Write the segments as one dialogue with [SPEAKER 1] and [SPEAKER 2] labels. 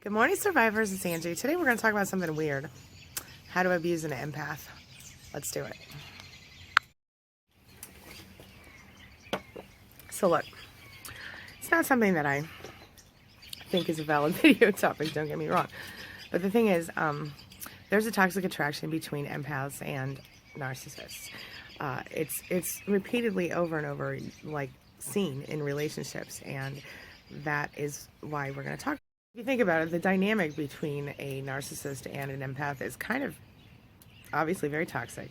[SPEAKER 1] Good morning, survivors. It's Angie. Today we're going to talk about something weird. How to abuse an empath. Let's do it. So look, it's not something that I think is a valid video topic, don't get me wrong. But the thing is, there's a toxic attraction between empaths and narcissists. It's repeatedly over and over seen in relationships, and that is why we're going to talk. If you think about it, the dynamic between a narcissist and an empath is kind of obviously very toxic,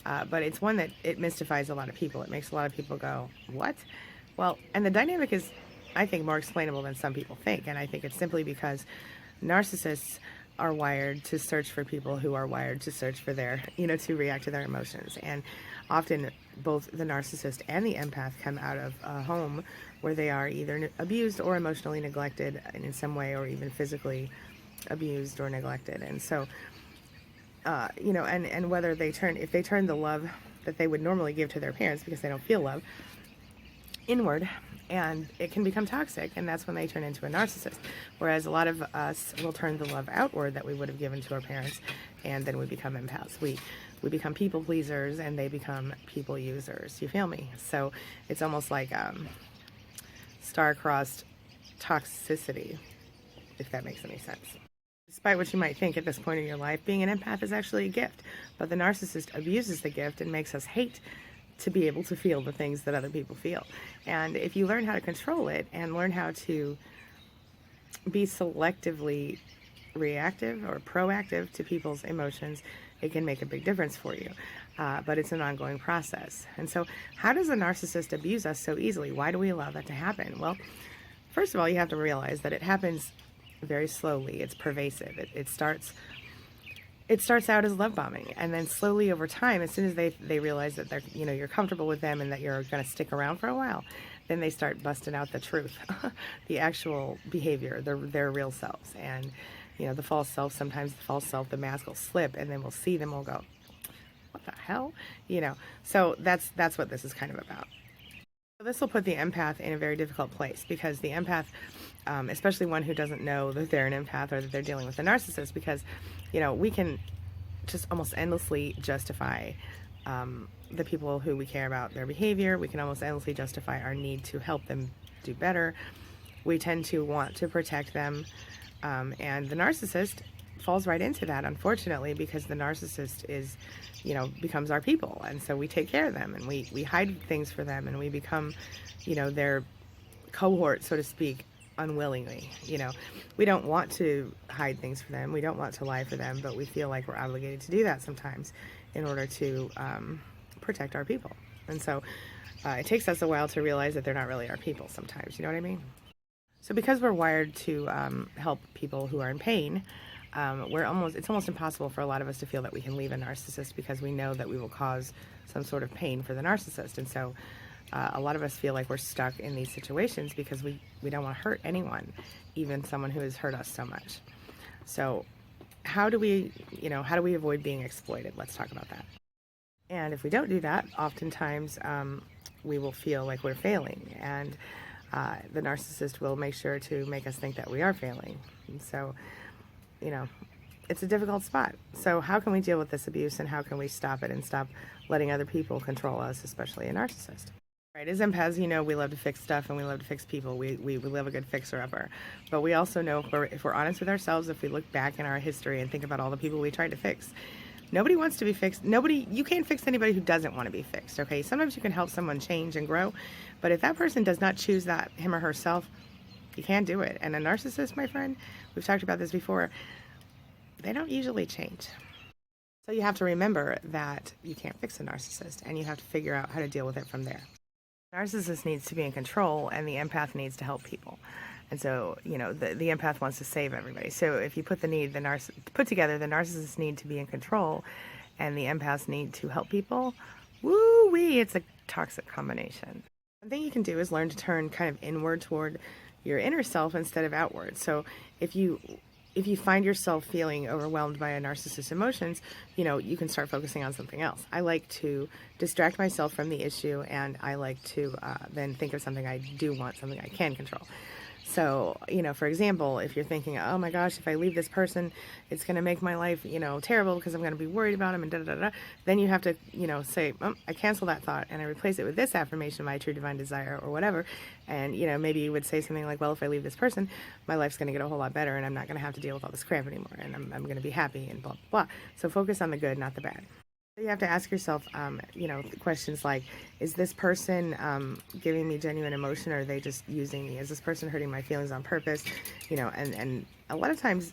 [SPEAKER 1] but it's one that it mystifies a lot of people. It makes a lot of people go, what? Well, and the dynamic is, I think, more explainable than some people think, and I think it's simply because narcissists are wired to search for people who are wired to search for their, to react to their emotions. And often both the narcissist and the empath come out of a home where they are either abused or emotionally neglected in some way, or even physically abused or neglected. And so, and whether if they turn the love that they would normally give to their parents because they don't feel love inward, and it can become toxic, and that's when they turn into a narcissist. Whereas a lot of us will turn the love outward that we would have given to our parents, and then we become empaths. We become people pleasers, and they become people users. You feel me? So it's almost like star-crossed toxicity, if that makes any sense. Despite what you might think at this point in your life, being an empath is actually a gift, but the narcissist abuses the gift and makes us hate to be able to feel the things that other people feel. And if you learn how to control it and learn how to be selectively reactive or proactive to people's emotions, it can make a big difference for you. But it's an ongoing process. And so how does a narcissist abuse us so easily? Why do we allow that to happen? Well, first of all, you have to realize that it happens very slowly. It's pervasive. It starts out as love bombing, and then slowly over time, as soon as they realize that they're, you're comfortable with them and that you're going to stick around for a while, then they start busting out the truth, the actual behavior, their real selves. And, the false self, sometimes the false self, the mask will slip, and then we'll see them, we'll go, what the hell? So that's what this is kind of about. So this will put the empath in a very difficult place, because the empath, especially one who doesn't know that they're an empath or that they're dealing with a narcissist, because, we can just almost endlessly justify the people who we care about, their behavior. We can almost endlessly justify our need to help them do better. We tend to want to protect them, and the narcissist falls right into that, unfortunately, because the narcissist is, becomes our people, and so we take care of them, and we hide things for them, and we become, their cohort, so to speak, unwillingly. We don't want to hide things for them, we don't want to lie for them, but we feel like we're obligated to do that sometimes in order to protect our people. And so it takes us a while to realize that they're not really our people sometimes, you know what I mean? So because we're wired to help people who are in pain, it's almost impossible for a lot of us to feel that we can leave a narcissist, because we know that we will cause some sort of pain for the narcissist. And so a lot of us feel like we're stuck in these situations because we don't want to hurt anyone, even someone who has hurt us so much. So how do we avoid being exploited? Let's talk about that. And if we don't do that, oftentimes we will feel like we're failing, and the narcissist will make sure to make us think that we are failing. And so, it's a difficult spot. So how can we deal with this abuse, and how can we stop it and stop letting other people control us, especially a narcissist? Right, as empaths, we love to fix stuff, and we love to fix people. We love a good fixer-upper. But we also know, if we're honest with ourselves, if we look back in our history and think about all the people we tried to fix, nobody wants to be fixed. You can't fix anybody who doesn't want to be fixed, okay? Sometimes you can help someone change and grow, but if that person does not choose that, him or herself, you can't do it. And a narcissist, my friend, we've talked about this before, they don't usually change. So you have to remember that you can't fix a narcissist, and you have to figure out how to deal with it from there. The narcissist needs to be in control, and the empath needs to help people. And so, the empath wants to save everybody. So if you put together, the narcissists need to be in control, and the empaths need to help people, woo-wee, it's a toxic combination. One thing you can do is learn to turn kind of inward toward your inner self instead of outward. So if you find yourself feeling overwhelmed by a narcissist's emotions, you can start focusing on something else. I like to distract myself from the issue, and I like to then think of something I do want, something I can control. So, for example, if you're thinking, oh my gosh, if I leave this person, it's going to make my life, terrible because I'm going to be worried about him and da da da da. Then you have to, say, I cancel that thought and I replace it with this affirmation, my true divine desire or whatever. And, maybe you would say something like, well, if I leave this person, my life's going to get a whole lot better and I'm not going to have to deal with all this crap anymore. And I'm going to be happy and blah, blah, blah. So focus on the good, not the bad. You have to ask yourself, questions like, is this person giving me genuine emotion, or are they just using me? Is this person hurting my feelings on purpose? And a lot of times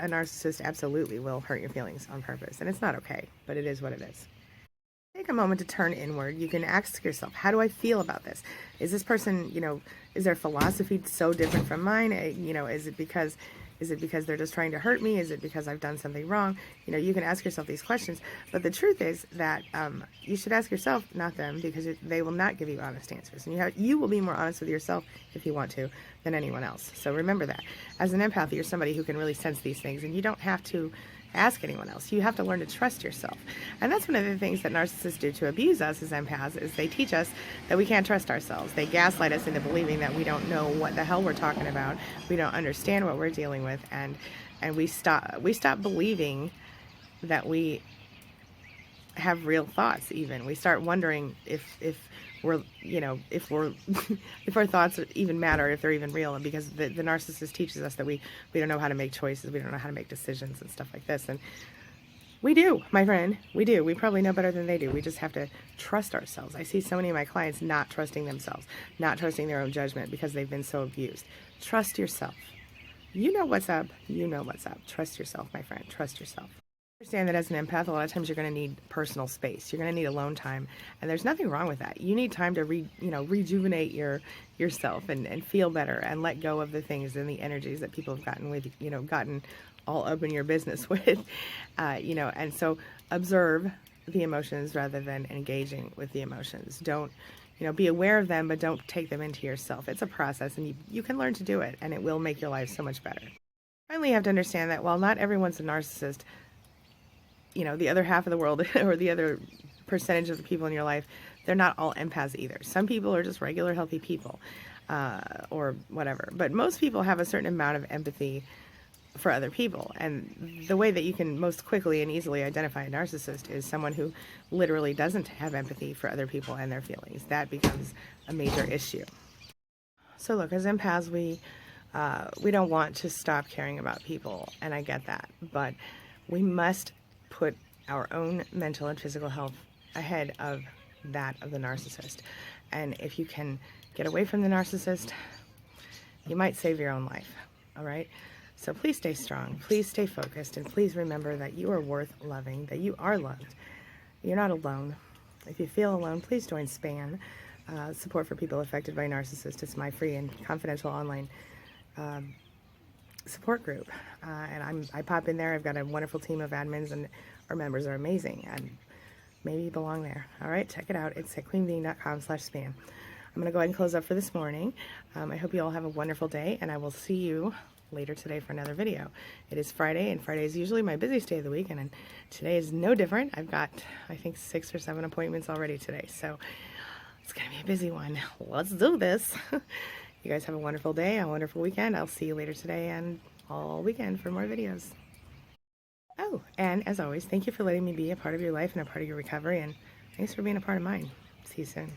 [SPEAKER 1] a narcissist absolutely will hurt your feelings on purpose, and it's not okay, but it is what it is. Take a moment to turn inward. You can ask yourself, how do I feel about this? Is this person, is their philosophy so different from mine? Is it because they're just trying to hurt me? Is it because I've done something wrong? You can ask yourself these questions, but the truth is that you should ask yourself, not them, because they will not give you honest answers. And you will be more honest with yourself if you want to than anyone else. So remember that. As an empath, you're somebody who can really sense these things, and you don't have to ask anyone else. You have to learn to trust yourself. And that's one of the things that narcissists do to abuse us as empaths, is they teach us that we can't trust ourselves. They gaslight us into believing that we don't know what the hell we're talking about. We don't understand what we're dealing with, and we stop believing that we have real thoughts. Even we start wondering if we're if our thoughts even matter, if they're even real, and because the narcissist teaches us that we don't know how to make choices, we don't know how to make decisions and stuff like this. And we do, my friend, we do. We probably know better than they do. We just have to trust ourselves. I see so many of my clients not trusting themselves, not trusting their own judgment because they've been so abused. Trust yourself. You know what's up. You know what's up. Trust yourself, my friend. Trust yourself. Understand that as an empath, a lot of times you're going to need personal space. You're going to need alone time, and there's nothing wrong with that. You need time to rejuvenate yourself and feel better and let go of the things and the energies that people have gotten all up in your business with, and so observe the emotions rather than engaging with the emotions. Don't, be aware of them, but don't take them into yourself. It's a process, and you can learn to do it, and it will make your life so much better. Finally, you have to understand that while not everyone's a narcissist, the other half of the world or the other percentage of the people in your life, they're not all empaths either. Some people are just regular healthy people, or whatever. But most people have a certain amount of empathy for other people. And the way that you can most quickly and easily identify a narcissist is someone who literally doesn't have empathy for other people and their feelings. That becomes a major issue. So look, as empaths, we don't want to stop caring about people, and I get that. But we must put our own mental and physical health ahead of that of the narcissist. And if you can get away from the narcissist, you might save your own life. All right? So please stay strong. Please stay focused. And please remember that you are worth loving, that you are loved. You're not alone. If you feel alone, please join SPAN, Support for People Affected by Narcissists. It's my free and confidential online support group, and I pop in there. I've got a wonderful team of admins, and our members are amazing, and maybe you belong there. All right, check it out. It's at queenbeing.com/span. I'm going to go ahead and close up for this morning. I hope you all have a wonderful day, and I will see you later today for another video. It is Friday, and Friday is usually my busiest day of the week, and today is no different. I've got, I think, 6 or 7 appointments already today, so it's going to be a busy one. Let's do this. You guys have a wonderful day, a wonderful weekend. I'll see you later today and all weekend for more videos. Oh, and as always, thank you for letting me be a part of your life and a part of your recovery, and thanks for being a part of mine. See you soon.